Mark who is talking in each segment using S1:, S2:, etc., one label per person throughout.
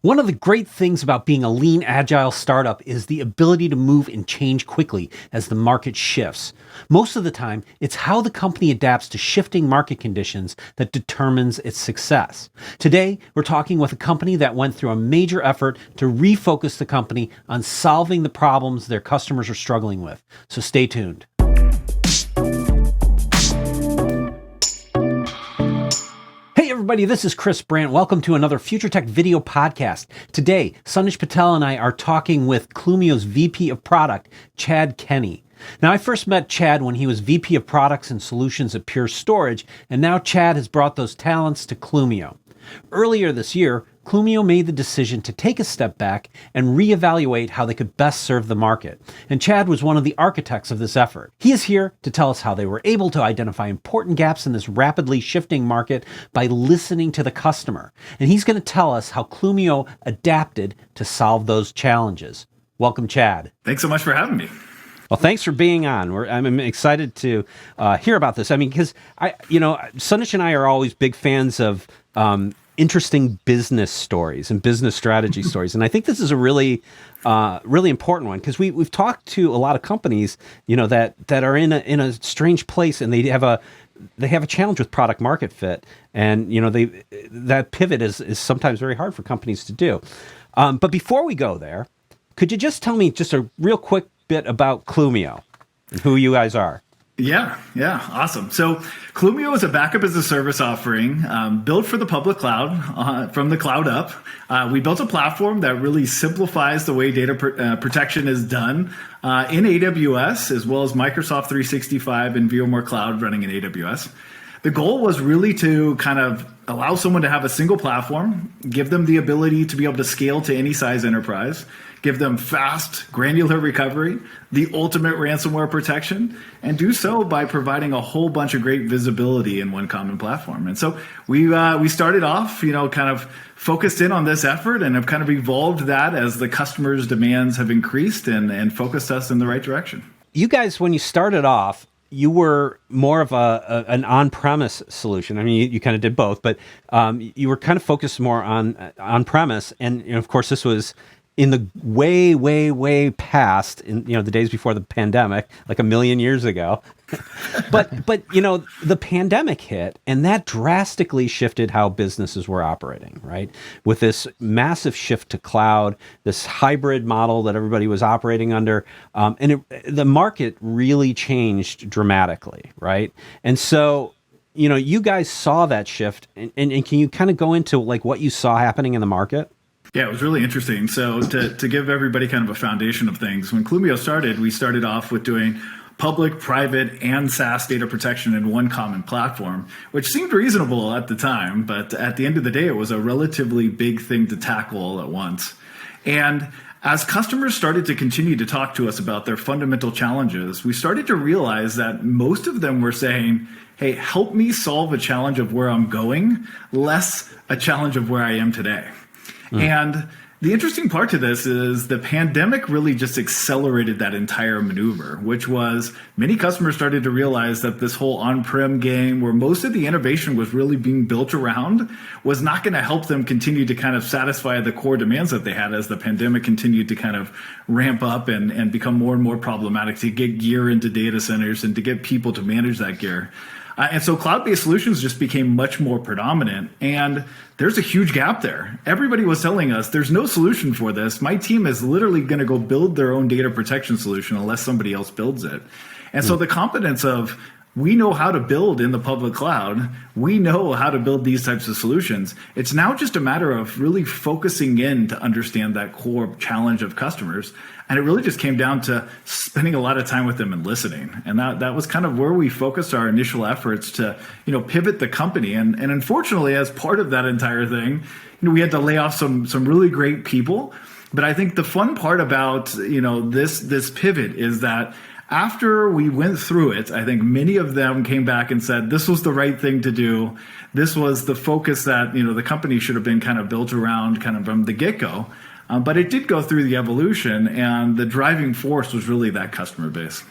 S1: One of the great things about being a lean, agile startup is the ability to move and change quickly as the market shifts. Most of the time, it's how the company adapts to shifting market conditions that determines its success. Today, we're talking with a company that went through a major effort to refocus the company on solving the problems their customers are struggling with. So stay tuned. Hey everybody, this is Chris Brandt. Welcome to another FUTRtech video podcast. Today, Sandesh Patel and I are talking with Clumio's VP of Product, Kenney. Now, I first met Chad when he was VP of Products and Solutions at Pure Storage, and now Chad has brought those talents to Clumio. Earlier this year, Clumio made the decision to take a step back and reevaluate how they could best serve the market. And Chad was one of the architects of this effort. He is here to tell us how they were able to identify important gaps in this rapidly shifting market by listening to the customer. And he's going to tell us how Clumio adapted to solve those challenges. Welcome, Chad.
S2: Thanks so much for having me.
S1: Well, thanks for being on. I'm excited to hear about this. I mean, because Sandesh and I are always big fans of interesting business stories and business strategy stories, and I think this is a really important one because we've talked to a lot of companies, that are in a strange place, and they have a challenge with product market fit, and that pivot is sometimes very hard for companies to do. But before we go there, could you just tell me just a real quick bit about Clumio and who you guys are?
S2: Yeah, awesome. So Clumio is a backup as a service offering built for the public cloud, from the cloud up. We built a platform that really simplifies the way data protection is done in AWS, as well as Microsoft 365 and VMware Cloud running in AWS. The goal was really to kind of allow someone to have a single platform, give them the ability to be able to scale to any size enterprise, give them fast, granular recovery, the ultimate ransomware protection, and do so by providing a whole bunch of great visibility in one common platform. And so we started off, kind of focused in on this effort and have kind of evolved that as the customer's demands have increased and focused us in the right direction.
S1: You guys, when you started off, you were more of an on-premise solution. I mean, you kind of did both, but you were kind of focused more on-premise, and of course, this was in the way past, in the days before the pandemic, like 1 million years ago. but the pandemic hit, and that drastically shifted how businesses were operating, right? With this massive shift to cloud, this hybrid model that everybody was operating under, the market really changed dramatically, right? And so, you guys saw that shift, and can you kind of go into like what you saw happening in the market?
S2: Yeah, it was really interesting. So to give everybody kind of a foundation of things, when Clumio started, we started off with doing public, private, and SaaS data protection in one common platform, which seemed reasonable at the time, but at the end of the day, it was a relatively big thing to tackle all at once. And as customers started to continue to talk to us about their fundamental challenges, we started to realize that most of them were saying, hey, help me solve a challenge of where I'm going, less a challenge of where I am today. And the interesting part to this is the pandemic really just accelerated that entire maneuver, which was many customers started to realize that this whole on-prem game, where most of the innovation was really being built around, was not going to help them continue to kind of satisfy the core demands that they had as the pandemic continued to kind of ramp up and become more and more problematic to get gear into data centers and to get people to manage that gear. And so cloud-based solutions just became much more predominant, and there's a huge gap there. Everybody was telling us, there's no solution for this. My team is literally going to go build their own data protection solution unless somebody else builds it. And so the competence of, we know how to build in the public cloud, we know how to build these types of solutions. It's now just a matter of really focusing in to understand that core challenge of customers. And it really just came down to spending a lot of time with them and listening. And that was kind of where we focused our initial efforts to, pivot the company. And unfortunately, as part of that entire thing, we had to lay off some really great people. But I think the fun part about, this pivot is that after we went through it, I think many of them came back and said, this was the right thing to do. This was the focus that, the company should have been kind of built around kind of from the get-go. But it did go through the evolution, and the driving force was really that customer base.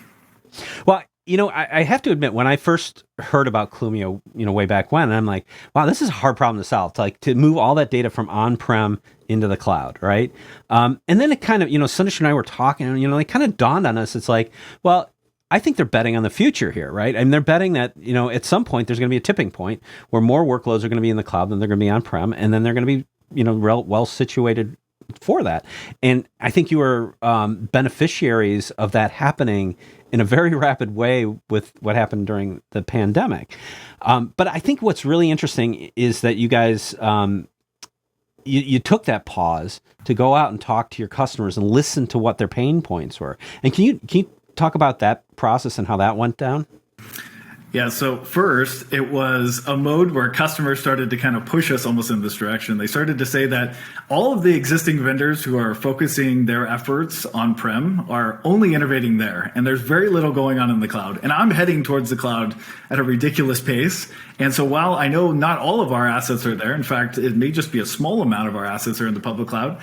S1: Well, I have to admit, when I first heard about Clumio, way back when, I'm like, wow, this is a hard problem to solve, to move all that data from on-prem into the cloud, right? And then it kind of, Sandesh and I were talking, and, it kind of dawned on us. It's like, well, I think they're betting on the future here, right? And they're betting that, at some point there's going to be a tipping point where more workloads are going to be in the cloud than they're going to be on-prem, and then they're going to be, well situated for that. And I think you were beneficiaries of that happening in a very rapid way with what happened during the pandemic. But I think what's really interesting is that you guys, you took that pause to go out and talk to your customers and listen to what their pain points were. And can you talk about that process and how that went down?
S2: Yeah, so first, it was a mode where customers started to kind of push us almost in this direction. They started to say that all of the existing vendors who are focusing their efforts on-prem are only innovating there, and there's very little going on in the cloud. And I'm heading towards the cloud at a ridiculous pace. And so while I know not all of our assets are there, in fact, it may just be a small amount of our assets are in the public cloud,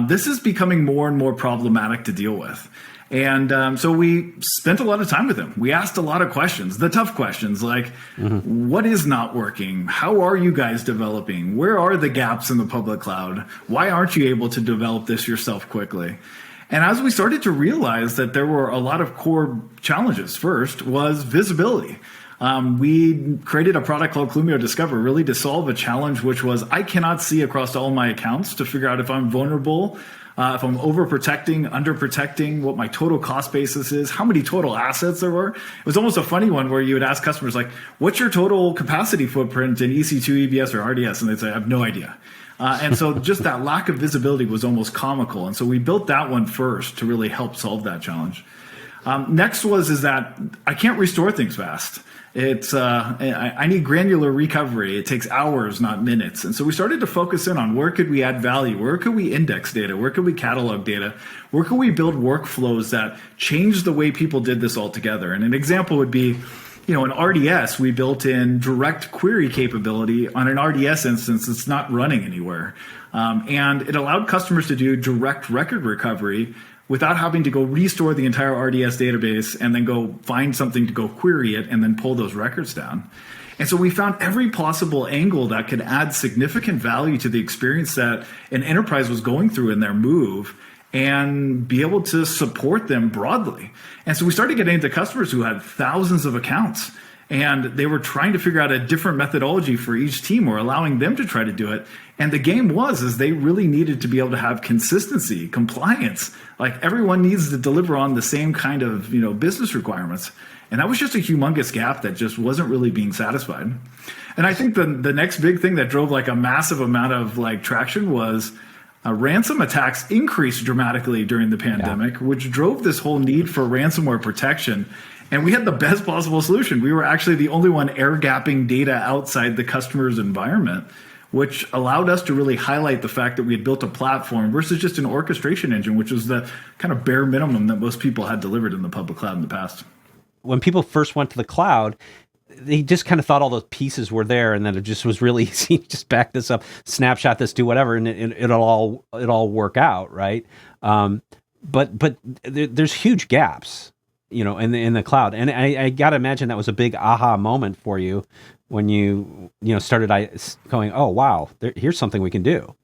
S2: this is becoming more and more problematic to deal with. And so we spent a lot of time with him. We asked a lot of questions, the tough questions like, what is not working? How are you guys developing? Where are the gaps in the public cloud? Why aren't you able to develop this yourself quickly? And as we started to realize that there were a lot of core challenges, first was visibility. We created a product called Clumio Discover really to solve a challenge, which was I cannot see across all my accounts to figure out if I'm vulnerable, if I'm overprotecting, underprotecting, what my total cost basis is, how many total assets there were. It was almost a funny one where you would ask customers like, what's your total capacity footprint in EC2, EBS, or RDS? And they'd say, I have no idea. And so just that lack of visibility was almost comical. And so we built that one first to really help solve that challenge. Next is that I can't restore things fast. I need granular recovery. It takes hours, not minutes. And so we started to focus in on where could we add value? Where could we index data? Where could we catalog data? Where could we build workflows that change the way people did this altogether? And an example would be, in RDS, we built in direct query capability on an RDS instance that's not running anywhere. And it allowed customers to do direct record recovery without having to go restore the entire RDS database and then go find something to go query it and then pull those records down. And so we found every possible angle that could add significant value to the experience that an enterprise was going through in their move and be able to support them broadly. And so we started getting into customers who had thousands of accounts, and they were trying to figure out a different methodology for each team or allowing them to try to do it. And the game is they really needed to be able to have consistency, compliance. Like everyone needs to deliver on the same kind of, business requirements. And that was just a humongous gap that just wasn't really being satisfied. And I think the next big thing that drove like a massive amount of traction was ransom attacks increased dramatically during the pandemic, which drove this whole need for ransomware protection. And we had the best possible solution. We were actually the only one air gapping data outside the customer's environment, which allowed us to really highlight the fact that we had built a platform versus just an orchestration engine, which was the kind of bare minimum that most people had delivered in the public cloud in the past.
S1: When people first went to the cloud, they just kind of thought all those pieces were there and that it just was really easy. Just back this up, snapshot this, do whatever, and it'll all work out, right? But there's huge gaps, in the cloud. And I got to imagine that was a big aha moment for you when you started going, oh, wow, here's something we can do.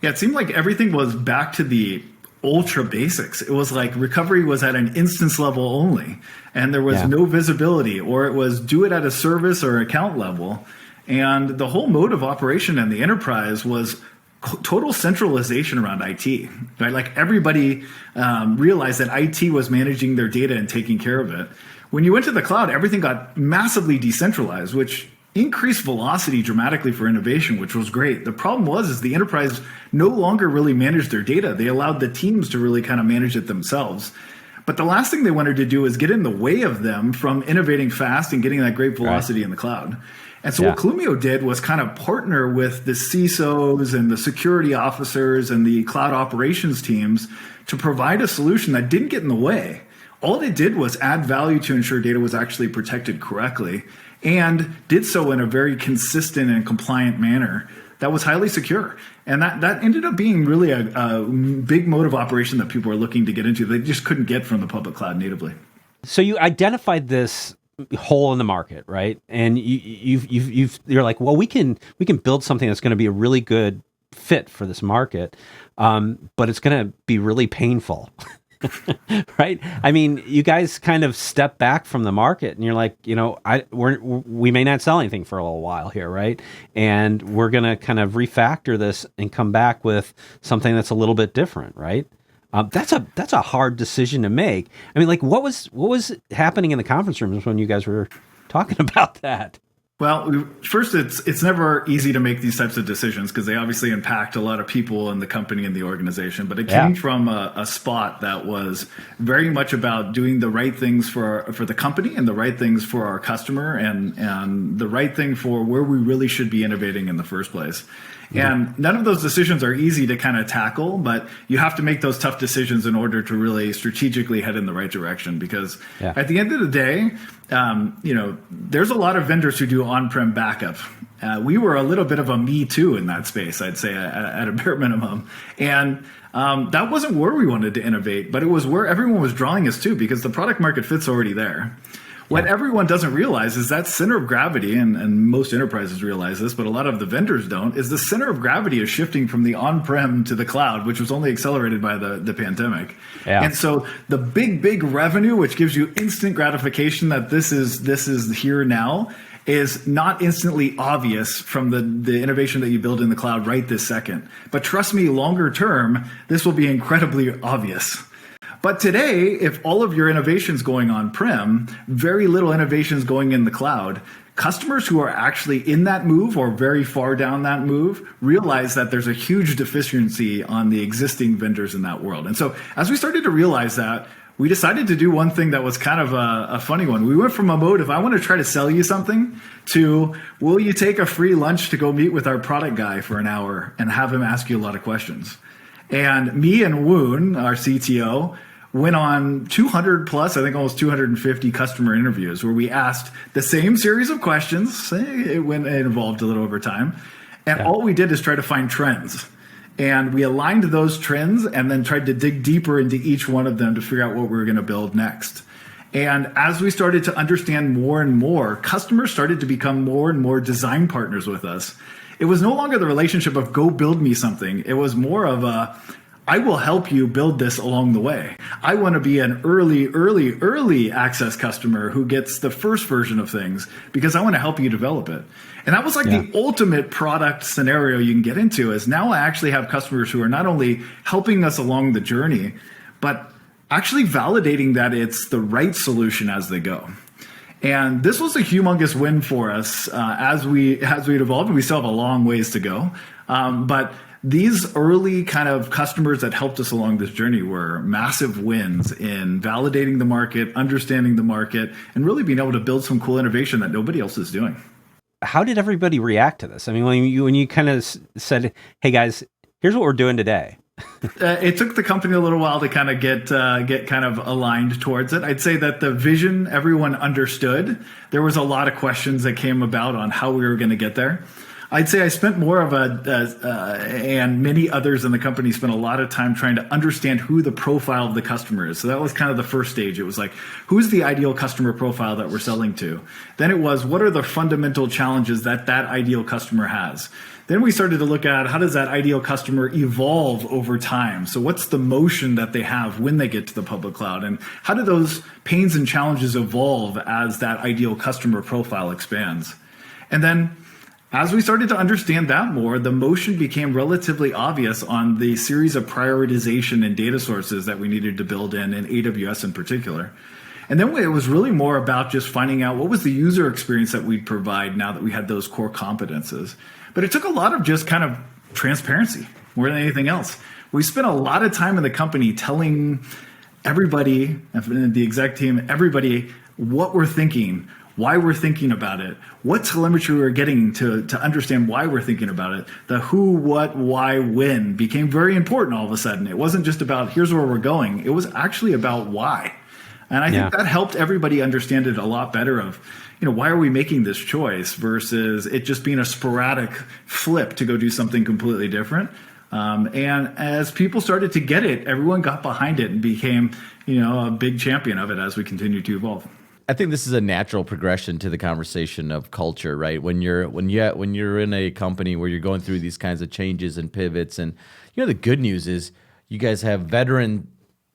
S2: Yeah, it seemed like everything was back to the ultra basics. It was like recovery was at an instance level only, and there was no visibility, or it was do it at a service or account level. And the whole mode of operation in the enterprise was total centralization around IT, right? Like everybody realized that IT was managing their data and taking care of it. When you went to the cloud, everything got massively decentralized, which increased velocity dramatically for innovation, which was great. The problem was the enterprise no longer really managed their data. They allowed the teams to really kind of manage it themselves. But the last thing they wanted to do is get in the way of them from innovating fast and getting that great velocity in the cloud. And so what Clumio did was kind of partner with the CISOs and the security officers and the cloud operations teams to provide a solution that didn't get in the way. All it did was add value to ensure data was actually protected correctly, and did so in a very consistent and compliant manner that was highly secure. And that ended up being really a big mode of operation that people were looking to get into. They just couldn't get from the public cloud natively.
S1: So you identified this hole in the market, right? And you're like, well, we can build something that's going to be a really good fit for this market, but it's going to be really painful. Right? I mean, you guys kind of step back from the market, and you're like, we may not sell anything for a little while here, right? And we're going to kind of refactor this and come back with something that's a little bit different, right? That's a hard decision to make. I mean, like, what was happening in the conference rooms when you guys were talking about that?
S2: Well, first, it's never easy to make these types of decisions because they obviously impact a lot of people in the company and the organization. But it came from a spot that was very much about doing the right things for the company and the right things for our customer and the right thing for where we really should be innovating in the first place. And none of those decisions are easy to kind of tackle, but you have to make those tough decisions in order to really strategically head in the right direction. Because at the end of the day, there's a lot of vendors who do on-prem backup. We were a little bit of a me too in that space, I'd say, at a bare minimum. And that wasn't where we wanted to innovate, but it was where everyone was drawing us to because the product market fit's already there. What everyone doesn't realize is that center of gravity, and most enterprises realize this, but a lot of the vendors don't, is the center of gravity is shifting from the on-prem to the cloud, which was only accelerated by the pandemic. Yeah. And so the big revenue, which gives you instant gratification that this is here now, is not instantly obvious from the innovation that you build in the cloud right this second. But trust me, longer term, this will be incredibly obvious. But today, if all of your innovation's going on-prem, very little innovation's going in the cloud, customers who are actually in that move or very far down that move realize that there's a huge deficiency on the existing vendors in that world. And so as we started to realize that, we decided to do one thing that was kind of a funny one. We went from a mode of, I want to try to sell you something, to, will you take a free lunch to go meet with our product guy for an hour and have him ask you a lot of questions? And me and Woon, our CTO, went on 200 plus, I think almost 250 customer interviews where we asked the same series of questions. It evolved a little over time. And all we did is try to find trends. And we aligned those trends and then tried to dig deeper into each one of them to figure out what we were going to build next. And as we started to understand more and more, customers started to become more and more design partners with us. It was no longer the relationship of go build me something. It was more of a, I will help you build this along the way. I want to be an early access customer who gets the first version of things because I want to help you develop it. And that was like the ultimate product scenario you can get into is now I actually have customers who are not only helping us along the journey, but actually validating that it's the right solution as they go. And this was a humongous win for us as we'd evolved. We still have a long ways to go. But these early kind of customers that helped us along this journey were massive wins in validating the market, understanding the market, and really being able to build some cool innovation that nobody else is doing.
S1: How did everybody react to this? I mean, when you kind of said, hey guys, here's what we're doing today.
S2: It took the company a little while to kind of get kind of aligned towards it. I'd say that the vision everyone understood. There was a lot of questions that came about on how we were going to get there. I'd say I spent more of and many others in the company spent a lot of time trying to understand who the profile of the customer is. So that was kind of the first stage. It was like, who's the ideal customer profile that we're selling to? Then it was, what are the fundamental challenges that ideal customer has? Then we started to look at how does that ideal customer evolve over time? So what's the motion that they have when they get to the public cloud? And how do those pains and challenges evolve as that ideal customer profile expands? And then as we started to understand that more, the motion became relatively obvious on the series of prioritization and data sources that we needed to build in AWS in particular. And then it was really more about just finding out what was the user experience that we'd provide now that we had those core competences. But it took a lot of just kind of transparency more than anything else. We spent a lot of time in the company telling everybody, the exec team, everybody what we're thinking, why we're thinking about it, what telemetry we're getting to understand why we're thinking about it. The who, what, why, when became very important all of a sudden. It wasn't just about here's where we're going. It was actually about why. And I think that helped everybody understand it a lot better of, why are we making this choice versus it just being a sporadic flip to go do something completely different. And as people started to get it, everyone got behind it and became, a big champion of it as we continue to evolve.
S3: I think this is a natural progression to the conversation of culture, right? When you're in a company where you're going through these kinds of changes and pivots, and the good news is you guys have veteran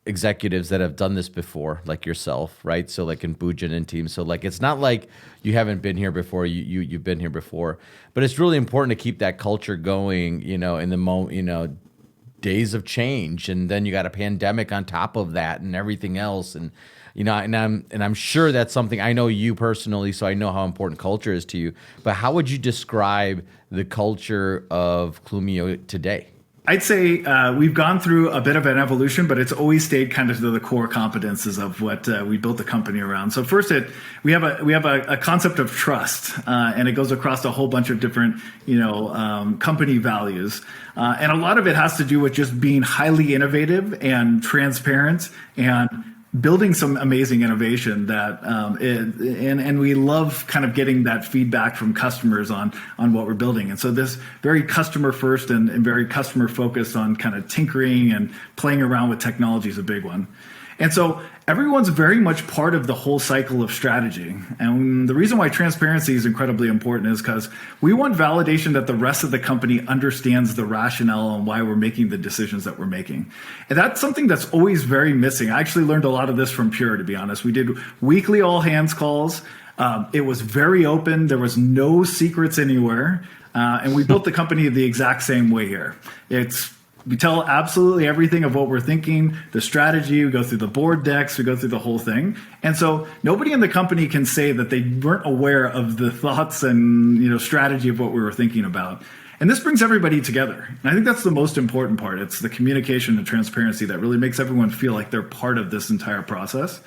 S3: executives that have done this before, like yourself, right? So like in Bujin and team. So like it's not like you haven't been here before. You've been here before, but it's really important to keep that culture going. In the days of change, and then you got a pandemic on top of that, and everything else, and. I'm sure that's something I know you personally, so I know how important culture is to you. But how would you describe the culture of Clumio today?
S2: I'd say we've gone through a bit of an evolution, but it's always stayed kind of to the core competences of what we built the company around. So first, we have a concept of trust, and it goes across a whole bunch of different company values, and a lot of it has to do with just being highly innovative and transparent and building some amazing innovation that and we love kind of getting that feedback from customers on what we're building. And so this very customer first and very customer focused on kind of tinkering and playing around with technology is a big one. And so everyone's very much part of the whole cycle of strategy. And the reason why transparency is incredibly important is because we want validation that the rest of the company understands the rationale and why we're making the decisions that we're making. And that's something that's always very missing. I actually learned a lot of this from Pure, to be honest. We did weekly all hands calls. It was very open. There was no secrets anywhere. And we built the company the exact same way here. We tell absolutely everything of what we're thinking, the strategy, we go through the board decks, we go through the whole thing. And so nobody in the company can say that they weren't aware of the thoughts and strategy of what we were thinking about. And this brings everybody together. And I think that's the most important part. It's the communication and transparency that really makes everyone feel like they're part of this entire process.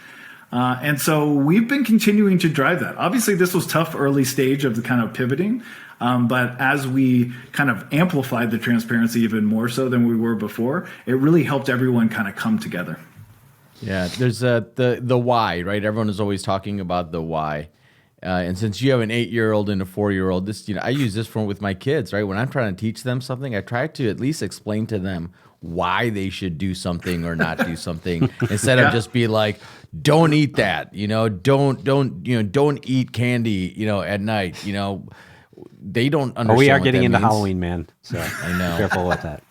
S2: And so we've been continuing to drive that. Obviously, this was tough early stage of the kind of pivoting. But as we kind of amplified the transparency even more so than we were before, it really helped everyone kind of come together.
S3: Yeah, there's the why, right? Everyone is always talking about the why. And since you have an 8-year-old and a 4-year-old, this I use this with my kids, right? When I'm trying to teach them something, I try to at least explain to them why they should do something or not do something instead of just be like, don't eat that, don't eat candy, at night, they don't understand.
S1: We are getting into Halloween, man. So
S3: I know.
S1: Careful with that.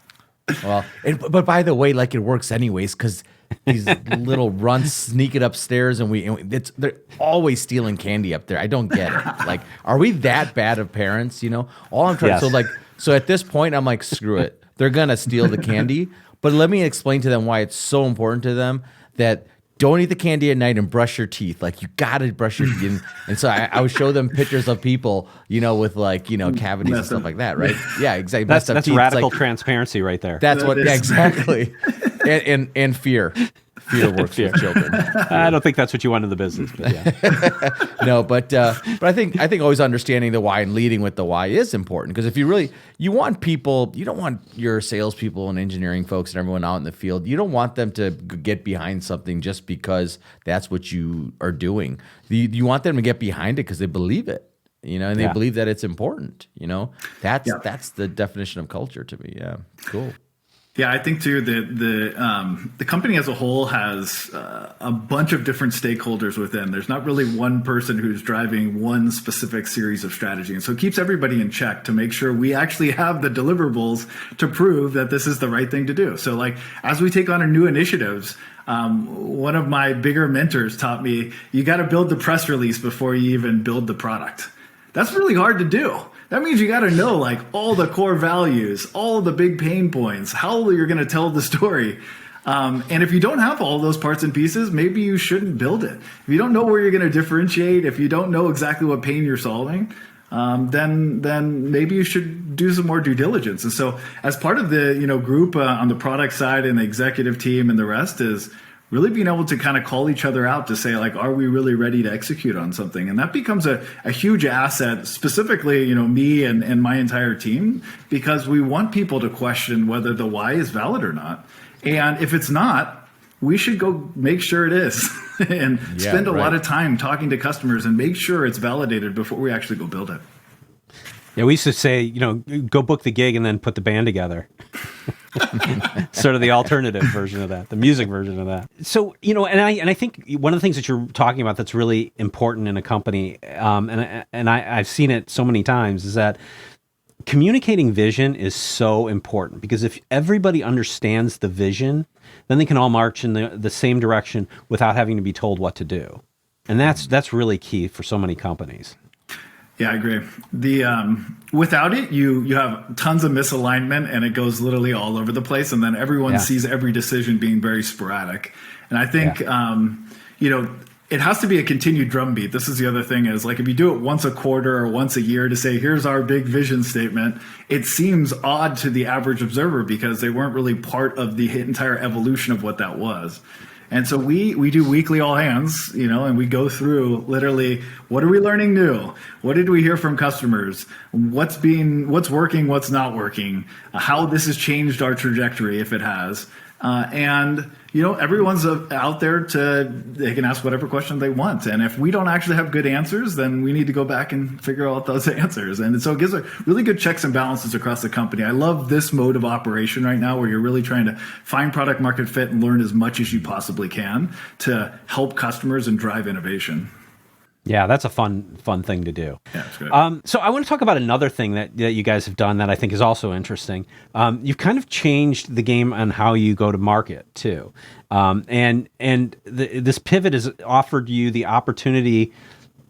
S3: Well, but by the way, like it works anyways, because these little runts sneak it upstairs, and they're always stealing candy up there. I don't get it. Like, are we that bad of parents? All I'm trying.
S1: Yes.
S3: So at this point, I'm like, screw it. They're gonna steal the candy, but let me explain to them why it's so important to them that. Don't eat the candy at night and brush your teeth. Like, you gotta brush your teeth. And so I would show them pictures of people, with cavities and stuff like that, right? Yeah, exactly.
S1: That's radical transparency right there.
S3: That's what exactly. And fear. Fear works with children.
S1: I don't think that's what you want in the business, but yeah.
S3: No, but I think always understanding the why and leading with the why is important, because if you want people, you don't want your salespeople and engineering folks and everyone out in the field, you don't want them to get behind something just because that's what you are doing. You want them to get behind it because they believe it, and they believe that it's important. That's the definition of culture to me. Yeah, cool.
S2: Yeah, I think too that the company as a whole has a bunch of different stakeholders within. There's not really one person who's driving one specific series of strategy, and so it keeps everybody in check to make sure we actually have the deliverables to prove that this is the right thing to do. So, like, as we take on new initiatives, one of my bigger mentors taught me you got to build the press release before you even build the product. That's really hard to do. That means you got to know like all the core values, all the big pain points, how you're going to tell the story. And if you don't have all those parts and pieces, maybe you shouldn't build it. If you don't know where you're going to differentiate, if you don't know exactly what pain you're solving, then maybe you should do some more due diligence. And so as part of the group on the product side and the executive team and the rest is really being able to kind of call each other out to say, like, are we really ready to execute on something? And that becomes a huge asset, specifically, me and my entire team, because we want people to question whether the why is valid or not. And if it's not, we should go make sure it is and spend a lot of time talking to customers and make sure it's validated before we actually go build it.
S1: Yeah, we used to say, go book the gig and then put the band together. Sort of the alternative version of that, the music version of that. So, and I think one of the things that you're talking about that's really important in a company, I've seen it so many times, is that communicating vision is so important, because if everybody understands the vision, then they can all march in the same direction without having to be told what to do. And that's really key for so many companies.
S2: Yeah, I agree. Without it, you have tons of misalignment, and it goes literally all over the place. And then everyone sees every decision being very sporadic. And I think, it has to be a continued drumbeat. This is the other thing, is like, if you do it once a quarter or once a year to say, here's our big vision statement, it seems odd to the average observer because they weren't really part of the entire evolution of what that was. And so we do weekly all hands, and we go through literally, what are we learning new? What did we hear from customers? What's working, what's not working? How this has changed our trajectory, if it has. Everyone's out there they can ask whatever question they want. And if we don't actually have good answers, then we need to go back and figure out those answers. And so it gives a really good checks and balances across the company. I love this mode of operation right now, where you're really trying to find product market fit and learn as much as you possibly can to help customers and drive innovation.
S1: Yeah, that's a fun thing to do.
S2: Yeah, it's great.
S1: So I want to talk about another thing that you guys have done that I think is also interesting. You've kind of changed the game on how you go to market too, this pivot has offered you the opportunity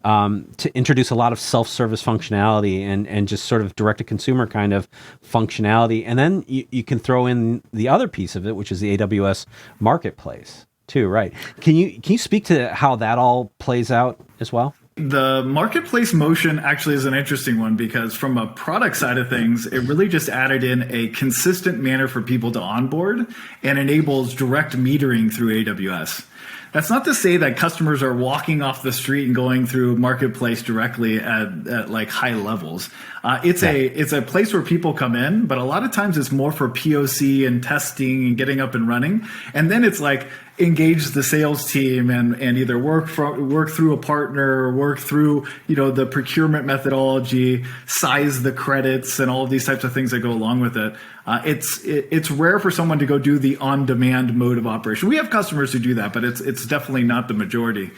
S1: to introduce a lot of self-service functionality and just sort of direct-to-consumer kind of functionality, and then you can throw in the other piece of it, which is the AWS Marketplace too, right? Can you speak to how that all plays out as well?
S2: The marketplace motion actually is an interesting one, because from a product side of things, it really just added in a consistent manner for people to onboard and enables direct metering through AWS. That's not to say that customers are walking off the street and going through Marketplace directly at like high levels. It's a place where people come in, but a lot of times it's more for POC and testing and getting up and running. And then it's like, engage the sales team and either work through a partner, or work through the procurement methodology, size the credits, and all of these types of things that go along with it. It's rare for someone to go do the on-demand mode of operation. We have customers who do that, but it's definitely not the majority.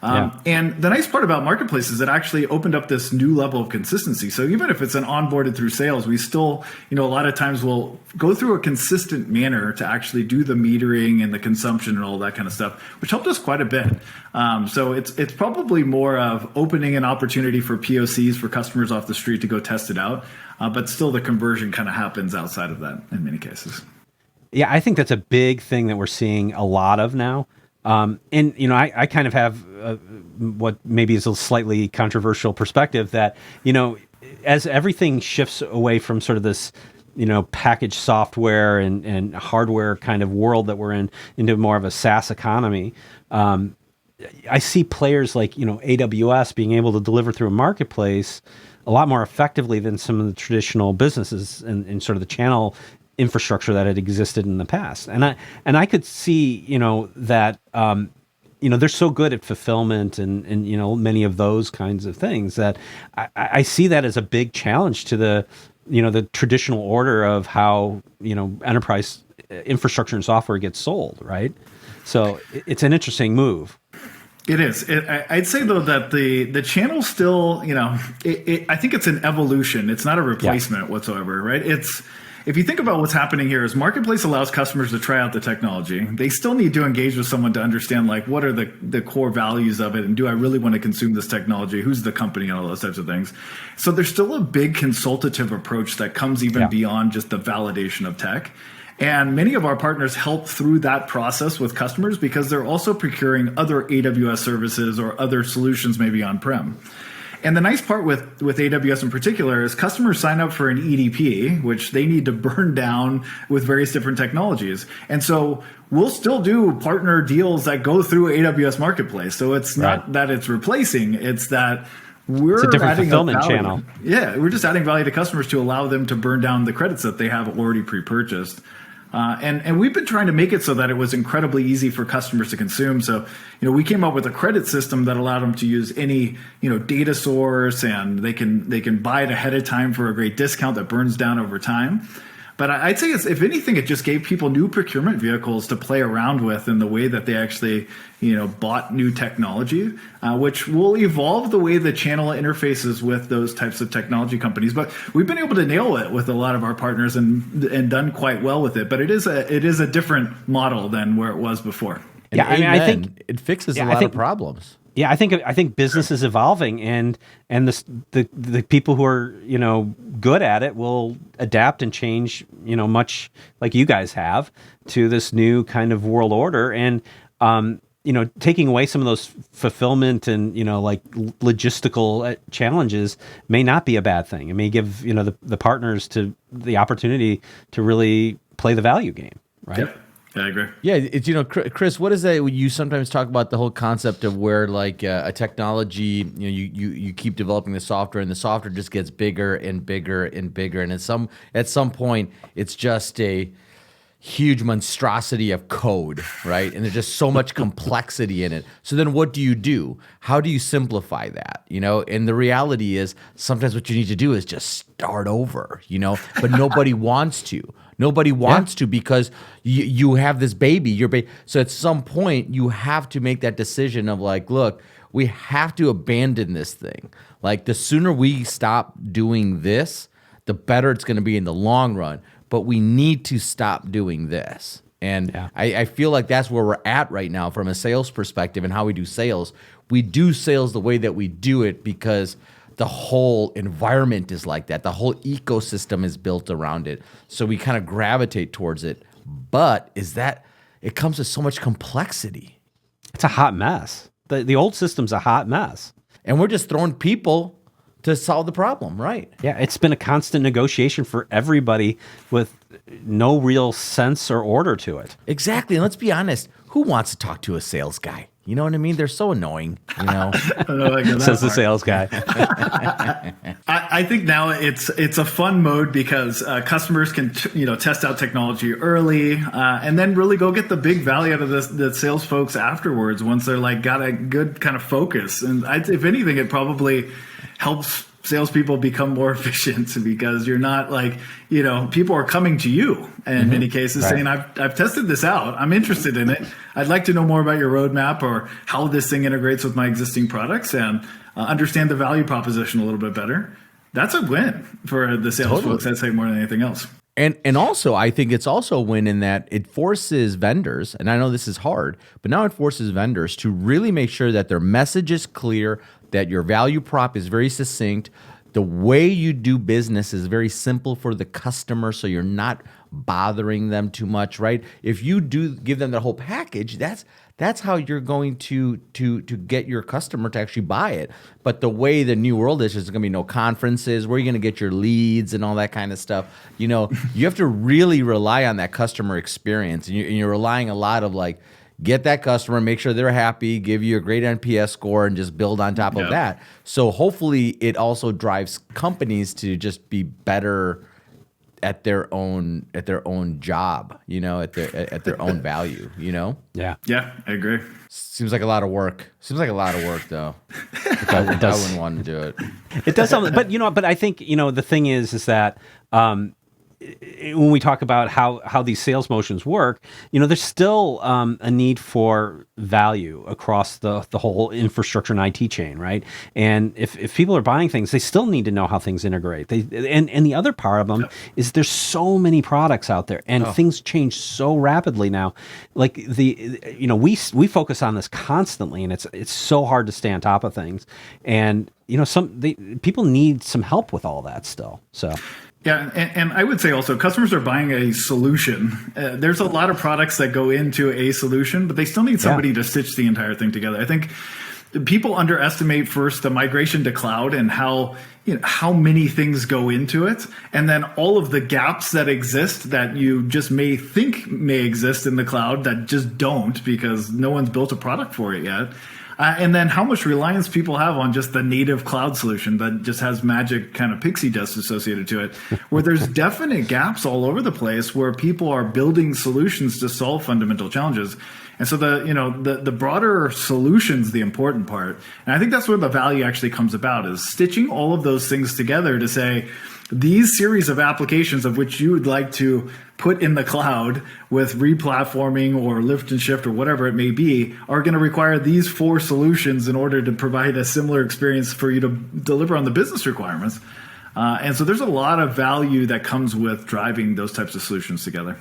S2: And the nice part about Marketplace is it actually opened up this new level of consistency. So even if it's an onboarded through sales, we still, a lot of times we'll go through a consistent manner to actually do the metering and the consumption and all that kind of stuff, which helped us quite a bit. So it's probably more of opening an opportunity for POCs, for customers off the street to go test it out. But still the conversion kind of happens outside of that in many cases.
S1: Yeah, I think that's a big thing that we're seeing a lot of now. I kind of have what maybe is a slightly controversial perspective that, as everything shifts away from sort of this, packaged software and hardware kind of world that we're in into more of a SaaS economy, I see players like, AWS being able to deliver through a marketplace a lot more effectively than some of the traditional businesses and sort of the channel infrastructure that had existed in the past. And I could see, that, they're so good at fulfillment and many of those kinds of things that I see that as a big challenge to the traditional order of how, enterprise infrastructure and software gets sold, right? So it's an interesting move.
S2: It is. I'd say, though, that the channel still, I think it's an evolution. It's not a replacement whatsoever, right? If you think about what's happening here, is Marketplace allows customers to try out the technology. They still need to engage with someone to understand, like, what are the core values of it, and do I really want to consume this technology? Who's the company, and all those types of things. So there's still a big consultative approach that comes even beyond just the validation of tech. And many of our partners help through that process with customers because they're also procuring other AWS services or other solutions maybe on-prem. And the nice part with AWS in particular is customers sign up for an EDP, which they need to burn down with various different technologies. And so we'll still do partner deals that go through AWS Marketplace. So it's not that it's replacing, it's that it's
S1: a different fulfillment channel.
S2: Yeah, we're just adding value to customers to allow them to burn down the credits that they have already pre-purchased. And we've been trying to make it so that it was incredibly easy for customers to consume. So, we came up with a credit system that allowed them to use any, data source, and they can buy it ahead of time for a great discount that burns down over time. But I'd say, if anything, it just gave people new procurement vehicles to play around with in the way that they actually, bought new technology, which will evolve the way the channel interfaces with those types of technology companies. But we've been able to nail it with a lot of our partners and done quite well with it. But it is a different model than where it was before.
S3: And I think it fixes a lot of problems.
S1: Yeah, I think business is evolving, and the people who are good at it will adapt and change, much like you guys have, to this new kind of world order. And taking away some of those fulfillment and like logistical challenges may not be a bad thing. It may give the partners to the opportunity to really play the value game, right?
S2: Yep. I agree.
S3: Yeah, it's Chris, what is that? You sometimes talk about the whole concept of where like a technology, you keep developing the software, and the software just gets bigger and bigger and bigger, and at some point it's just a huge monstrosity of code, right? And there's just so much complexity in it. So then what do? How do you simplify that? And the reality is sometimes what you need to do is just start over, but nobody wants to. Nobody wants to, because you have this baby. So at some point you have to make that decision of like, look, we have to abandon this thing. Like, the sooner we stop doing this, the better it's going to be in the long run. But we need to stop doing this. And I feel like that's where we're at right now from a sales perspective and how we do sales. We do sales the way that we do it because the whole environment is like that. The whole ecosystem is built around it. So we kind of gravitate towards it. But it comes with so much complexity.
S1: It's a hot mess. The old system's a hot mess.
S3: And we're just throwing people to solve the problem, right?
S1: Yeah, it's been a constant negotiation for everybody with no real sense or order to it.
S3: Exactly. And let's be honest, who wants to talk to a sales guy? You know what I mean? They're so annoying,
S1: Says the sales guy.
S2: I think now it's a fun mode because customers can test out technology early and then really go get the big value out of the sales folks afterwards once they're like got a good kind of focus. And if anything, it probably helps salespeople become more efficient because you're not like, people are coming to you in many cases saying, I've tested this out. I'm interested in it. I'd like to know more about your roadmap or how this thing integrates with my existing products and understand the value proposition a little bit better. That's a win for the sales folks, I'd say, more than anything else.
S3: And also, I think it's also a win in that it forces vendors, and I know this is hard, but now it forces vendors to really make sure that their message is clear, that your value prop is very succinct, the way you do business is very simple for the customer, so you're not bothering them too much, right? If you do give them the whole package, that's how you're going to get your customer to actually buy it. But the way the new world is, there's going to be no conferences. Where are you going to get your leads and all that kind of stuff? You have to really rely on that customer experience, and you're relying a lot of like, get that customer, make sure they're happy, give you a great NPS score, and just build on top of that. So hopefully it also drives companies to just be better at their own job, at their own value,
S1: Yeah.
S2: Yeah, I agree.
S3: Seems like a lot of work. Though. I wouldn't want to do it.
S1: It does sound, but I think, the thing is that, when we talk about how these sales motions work, there's still a need for value across the whole infrastructure and IT chain, right? And if people are buying things, they still need to know how things integrate. And the other part of them is there's so many products out there, and things change so rapidly now. Like we focus on this constantly, and it's so hard to stay on top of things. And people need some help with all that still. So.
S2: Yeah, and I would say also customers are buying a solution. There's a lot of products that go into a solution, but they still need somebody to stitch the entire thing together. I think people underestimate first the migration to cloud and how many things go into it, and then all of the gaps that exist that you just may think may exist in the cloud that just don't because no one's built a product for it yet. And then how much reliance people have on just the native cloud solution that just has magic kind of pixie dust associated to it, where there's definite gaps all over the place where people are building solutions to solve fundamental challenges. And so the broader solution's the important part. And I think that's where the value actually comes about, is stitching all of those things together to say, these series of applications of which you would like to put in the cloud with replatforming or lift and shift or whatever it may be are going to require these 4 solutions in order to provide a similar experience for you to deliver on the business requirements. And so there's a lot of value that comes with driving those types of solutions together.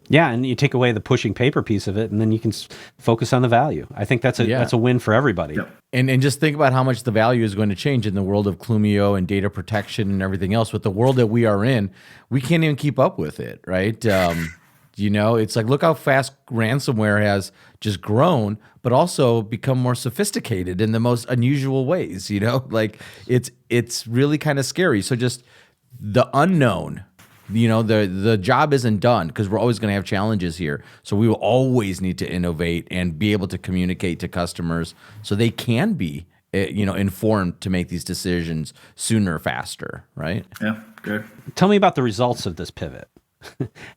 S1: Yeah, and you take away the pushing paper piece of it, and then you can focus on the value. I think that's a win for everybody.
S2: Yep.
S3: And just think about how much the value is going to change in the world of Clumio and data protection and everything else. With the world that we are in, we can't even keep up with it, right? It's like, look how fast ransomware has just grown, but also become more sophisticated in the most unusual ways. Like it's really kind of scary. So just the unknown. The job isn't done, because we're always going to have challenges here. So we will always need to innovate and be able to communicate to customers so they can be, informed to make these decisions sooner, faster, right?
S2: Yeah, good.
S1: Tell me about the results of this pivot.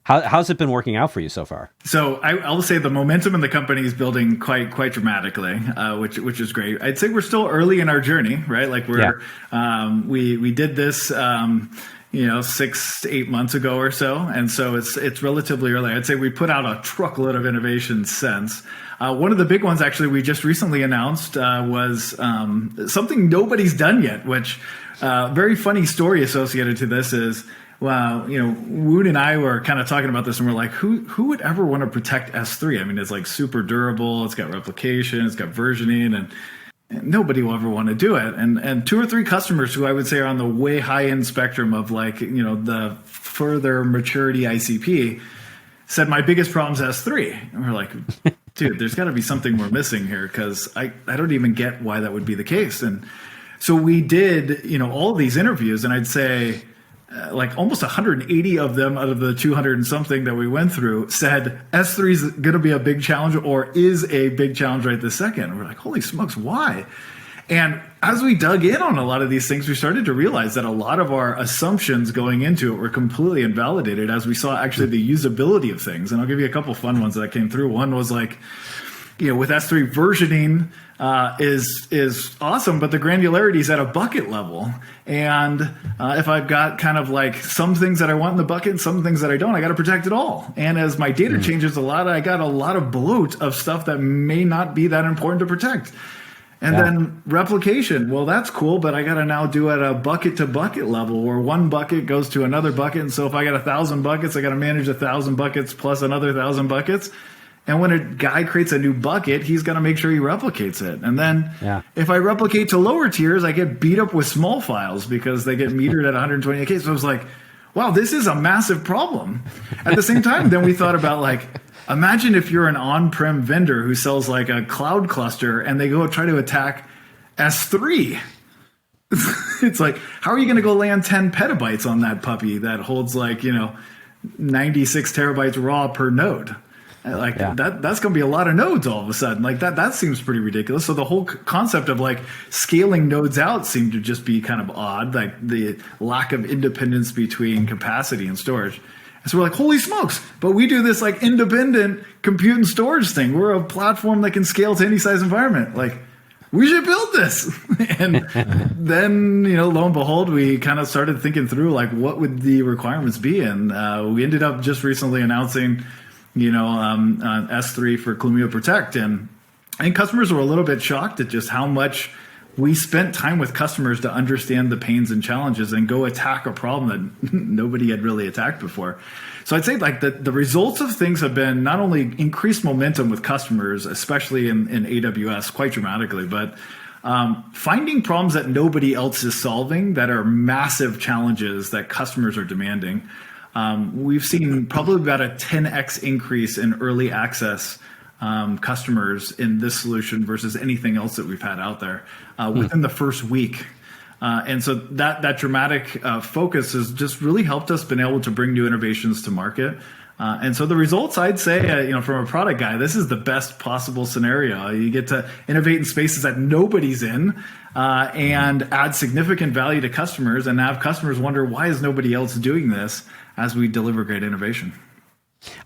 S1: How's it been working out for you so far?
S2: So I'll say the momentum in the company is building quite dramatically, which is great. I'd say we're still early in our journey, right? Like we did this 6 to 8 months ago or so. And so it's relatively early. I'd say we put out a truckload of innovations since. One of the big ones actually we just recently announced was something nobody's done yet, which very funny story associated to this is, Woon and I were kind of talking about this, and we're like, who would ever want to protect S3? I mean, it's like super durable. It's got replication. It's got versioning, and nobody will ever want to do it. And 2 or 3 customers who I would say are on the way high end spectrum of the further maturity ICP said, my biggest problem is S3. And we're like, dude, there's got to be something we're missing here, because I don't even get why that would be the case. And so we did, all of these interviews, and I'd say like almost 180 of them out of the 200 and something that we went through said S3 is going to be a big challenge, or is a big challenge right this second. And we're like, holy smokes, why? And as we dug in on a lot of these things, we started to realize that a lot of our assumptions going into it were completely invalidated as we saw actually the usability of things. And I'll give you a couple fun ones that came through. One was like, with S3 versioning is awesome, but the granularity is at a bucket level. And if I've got kind of like some things that I want in the bucket and some things that I don't, I got to protect it all. And as my data changes a lot, I got a lot of bloat of stuff that may not be that important to protect. And then replication, well, that's cool, but I got to now do at a bucket to bucket level, where one bucket goes to another bucket. And so if I got 1,000 buckets, I got to manage 1,000 buckets plus another 1,000 buckets. And when a guy creates a new bucket, he's got to make sure he replicates it. And then if I replicate to lower tiers, I get beat up with small files because they get metered at 128K. So I was like, wow, this is a massive problem. At the same time, then we thought about like, imagine if you're an on-prem vendor who sells like a cloud cluster and they go try to attack S3. It's like, how are you going to go land 10 petabytes on that puppy that holds like, 96 terabytes raw per node? Like that's going to be a lot of nodes all of a sudden. Like that seems pretty ridiculous. So the whole concept of like scaling nodes out seemed to just be kind of odd, like the lack of independence between capacity and storage. And so we're like, holy smokes, but we do this like independent compute and storage thing. We're a platform that can scale to any size environment. Like, we should build this. And then, lo and behold, we kind of started thinking through like, what would the requirements be? And we ended up just recently announcing S3 for Clumio Protect. And I think customers were a little bit shocked at just how much we spent time with customers to understand the pains and challenges and go attack a problem that nobody had really attacked before. So I'd say like the results of things have been not only increased momentum with customers, especially in AWS quite dramatically, but finding problems that nobody else is solving that are massive challenges that customers are demanding. We've seen probably about a 10x increase in early access customers in this solution versus anything else that we've had out there within the first week. And so that dramatic focus has just really helped us been able to bring new innovations to market. And so the results, I'd say, from a product guy, this is the best possible scenario. You get to innovate in spaces that nobody's in, and add significant value to customers, and have customers wonder, why is nobody else doing this, as we deliver great innovation.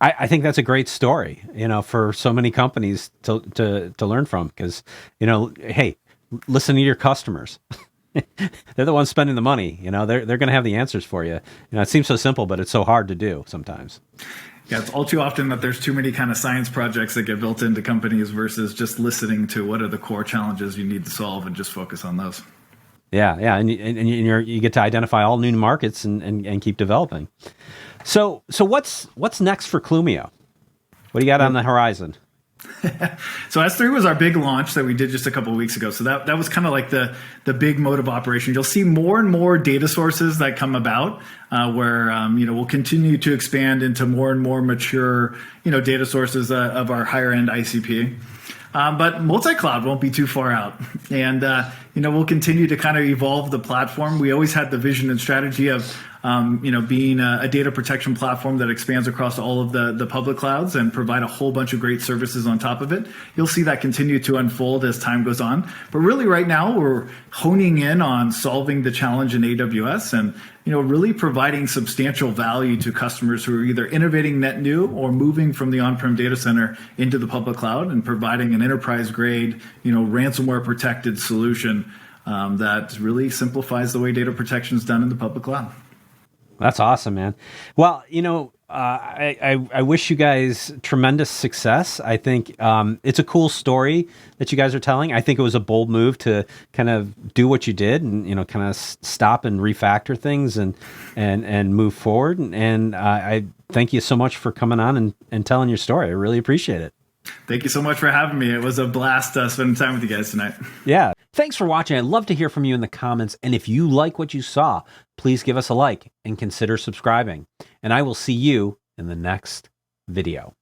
S1: I think that's a great story, for so many companies to learn from, because, hey, listen to your customers. They're the ones spending the money. They're going to have the answers for you. It seems so simple, but it's so hard to do sometimes.
S2: Yeah, it's all too often that there's too many kind of science projects that get built into companies versus just listening to what are the core challenges you need to solve and just focus on those.
S1: Yeah, and you get to identify all new markets and keep developing. So what's next for Clumio? What do you got on the horizon?
S2: So S3 was our big launch that we did just a couple of weeks ago. So that was kind of like the big mode of operation. You'll see more and more data sources that come about, where we'll continue to expand into more and more mature data sources of our higher end ICP. But multi-cloud won't be too far out, and we'll continue to kind of evolve the platform. We always had the vision and strategy of being a data protection platform that expands across all of the public clouds and provide a whole bunch of great services on top of it. You'll see that continue to unfold as time goes on. But really right now we're honing in on solving the challenge in AWS and really providing substantial value to customers who are either innovating net new or moving from the on-prem data center into the public cloud, and providing an enterprise-grade, ransomware protected solution that really simplifies the way data protection is done in the public cloud.
S1: That's awesome, man. Well, I wish you guys tremendous success. I think it's a cool story that you guys are telling. I think it was a bold move to kind of do what you did and, kind of stop and refactor things and move forward. And I thank you so much for coming on and telling your story. I really appreciate it.
S2: Thank you so much for having me. It was a blast spending time with you guys tonight.
S1: Yeah. Thanks for watching. I'd love to hear from you in the comments. And if you like what you saw, please give us a like and consider subscribing. And I will see you in the next video.